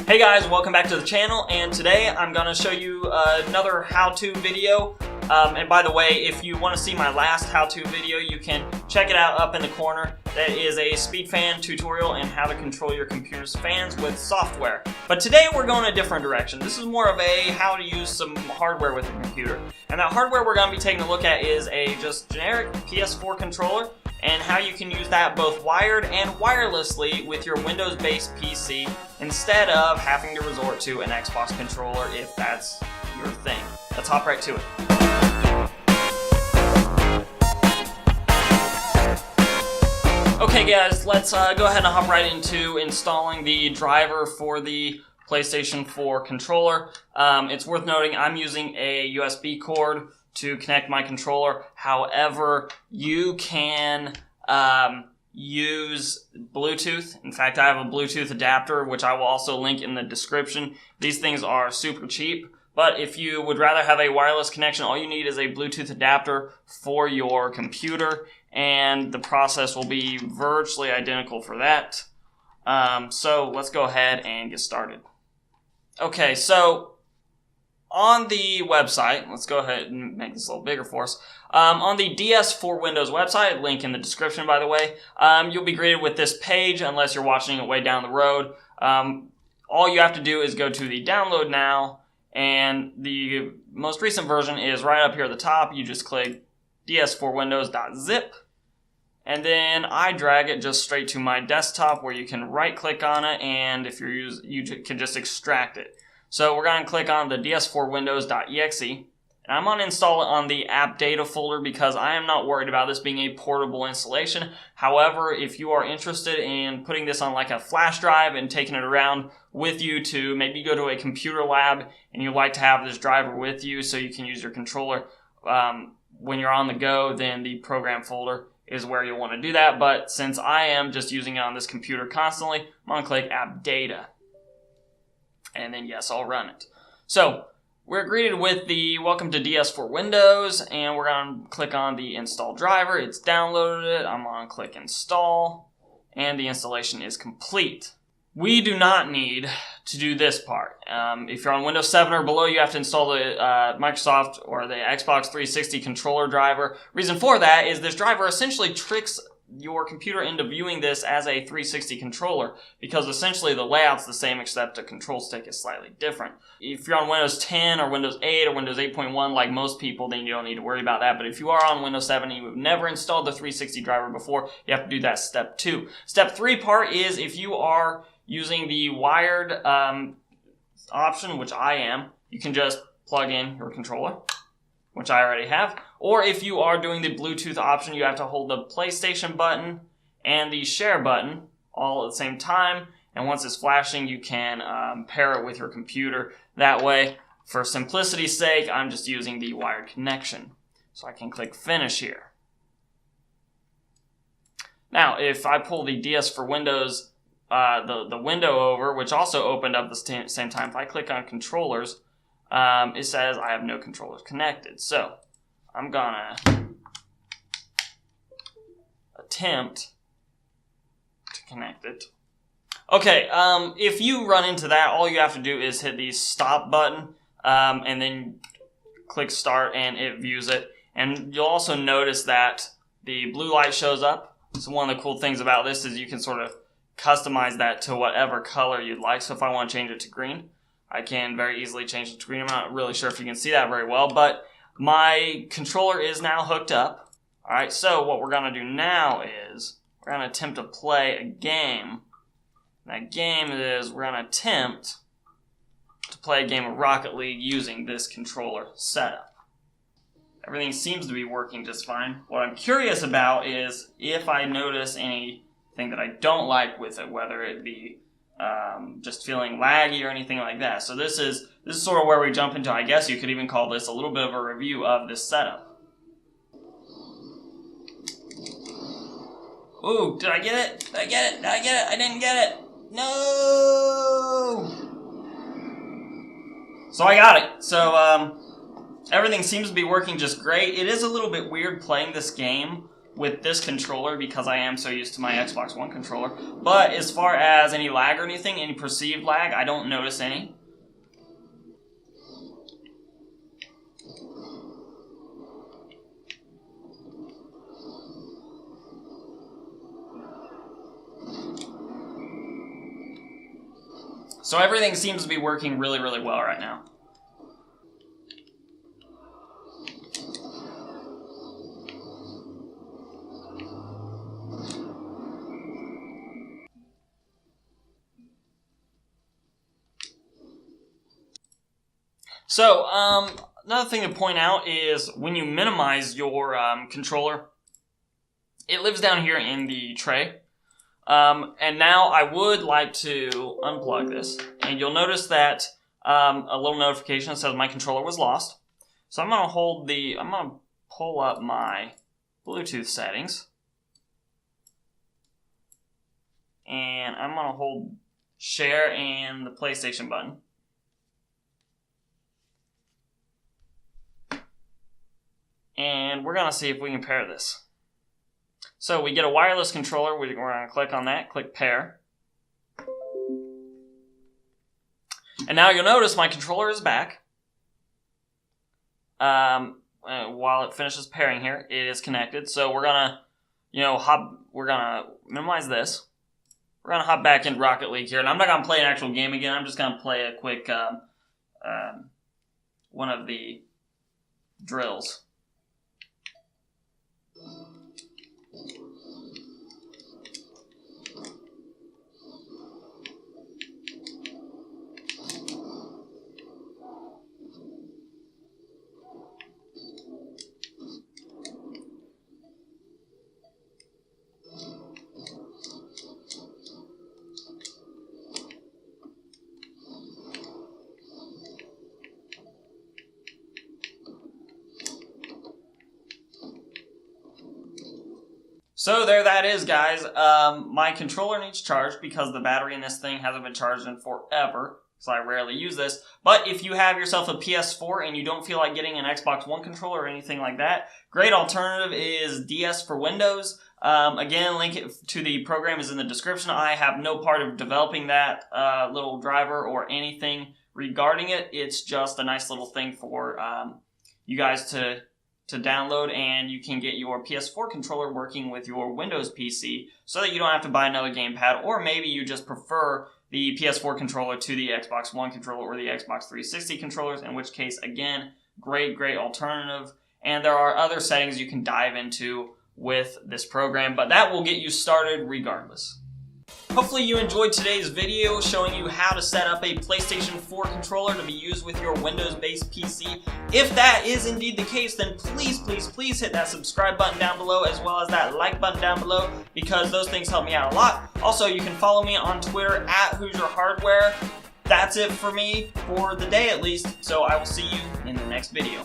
Hey guys, welcome back to the channel, and today I'm going to show you another how-to video. And by the way, if you want to see my last how-to video, you can check it out up in the corner. That is a speed fan tutorial and how to control your computer's fans with software. But today we're going a different direction. This is more of a how to use some hardware with the computer. And that hardware we're going to be taking a look at is a just generic PS4 controller, and how you can use that both wired and wirelessly with your Windows-based PC instead of having to resort to an Xbox controller if that's your thing. Let's hop right to it. Okay guys, let's go ahead and hop right into installing the driver for the PlayStation 4 controller. It's worth noting I'm using a USB cord to connect my controller. However, you can use Bluetooth. In fact, I have a Bluetooth adapter, which I will also link in the description. These things are super cheap, but if you would rather have a wireless connection, all you need is a Bluetooth adapter for your computer, and the process will be virtually identical for that. So let's go ahead and get started. Okay, so on the website, let's go ahead and make this a little bigger for us. On the DS4 Windows website, link in the description by the way, you'll be greeted with this page unless you're watching it way down the road. All you have to do is go to the download now, and the most recent version is right up here at the top. You just click ds4windows.zip, and then I drag it just straight to my desktop where you can right click on it, and if you can just extract it. So we're going to click on the ds4windows.exe, and I'm going to install it on the app data folder because I am not worried about this being a portable installation. However, if you are interested in putting this on like a flash drive and taking it around with you to maybe go to a computer lab and you like to have this driver with you so you can use your controller when you're on the go, then the program folder is where you'll want to do that. But since I am just using it on this computer constantly, I'm going to click app data. And then yes, I'll run it. So we're greeted with the welcome to DS4 Windows, and we're going to click on the install driver. It's downloaded it. I'm going to click install, and the installation is complete. We do not need to do this part. If you're on Windows 7 or below, you have to install the Microsoft or the Xbox 360 controller driver. Reason for that is this driver essentially tricks your computer into viewing this as a 360 controller, because essentially the layout's the same except the control stick is slightly different. If you're on Windows 10 or Windows 8 or Windows 8.1 like most people, then you don't need to worry about that. But if you are on Windows 7 and you've never installed the 360 driver before, you have to do that step 2. Step 3 part is if you are using the wired option, which I am, you can just plug in your controller, which I already have. Or if you are doing the Bluetooth option, you have to hold the PlayStation button and the share button all at the same time. And once it's flashing, you can pair it with your computer. That way, for simplicity's sake, I'm just using the wired connection. So I can click finish here. Now, if I pull the DS for Windows, the window over, which also opened up at the same time, if I click on controllers, it says I have no controllers connected. So I'm gonna attempt to connect it. Okay, if you run into that, all you have to do is hit the stop button, and then click start, and it views it. And you'll also notice that the blue light shows up. So one of the cool things about this is you can sort of customize that to whatever color you'd like. So if I want to change it to green, I can very easily change it to green. I'm not really sure if you can see that very well, but my controller is now hooked up. Alright, so what we're going to do now is we're going to attempt to play a game. That game is we're going to attempt to play a game of Rocket League using this controller setup. Everything seems to be working just fine. What I'm curious about is if I notice anything that I don't like with it, whether it be just feeling laggy or anything like that. So this is sort of where we jump into, I guess you could even call this a little bit of a review of this setup. Ooh, did I get it? Did I get it? Did I get it? I didn't get it. No! So I got it. So everything seems to be working just great. It is a little bit weird playing this game with this controller because I am so used to my Xbox One controller. But as far as any lag or anything, any perceived lag, I don't notice any. So everything seems to be working really, really well right now. So, another thing to point out is when you minimize your controller, it lives down here in the tray. And now I would like to unplug this, and you'll notice that a little notification that says my controller was lost. So I'm gonna pull up my Bluetooth settings, and I'm gonna hold share and the PlayStation button. And we're gonna see if we can pair this. So we get a wireless controller, we're going to click on that, click pair. And now you'll notice my controller is back. While it finishes pairing here, it is connected. So we're going to minimize this. We're going to hop back in Rocket League here. And I'm not going to play an actual game again, I'm just going to play a quick one of the drills. So there that is, guys. My controller needs charged because the battery in this thing hasn't been charged in forever, so I rarely use this. But if you have yourself a PS4 and you don't feel like getting an Xbox One controller or anything like that, great alternative is DS for Windows. Again, link to the program is in the description. I have no part of developing that little driver or anything regarding it. It's just a nice little thing for you guys to download, and you can get your PS4 controller working with your Windows PC so that you don't have to buy another gamepad, or maybe you just prefer the PS4 controller to the Xbox One controller or the Xbox 360 controllers, in which case, again, great alternative. And there are other settings you can dive into with this program, but that will get you started regardless. Hopefully you enjoyed today's video showing you how to set up a PlayStation 4 controller to be used with your Windows-based PC. If that is indeed the case, then please hit that subscribe button down below as well as that like button down below, because those things help me out a lot. Also, you can follow me on Twitter at Hoosier Hardware. That's it for me for the day at least, so I will see you in the next video.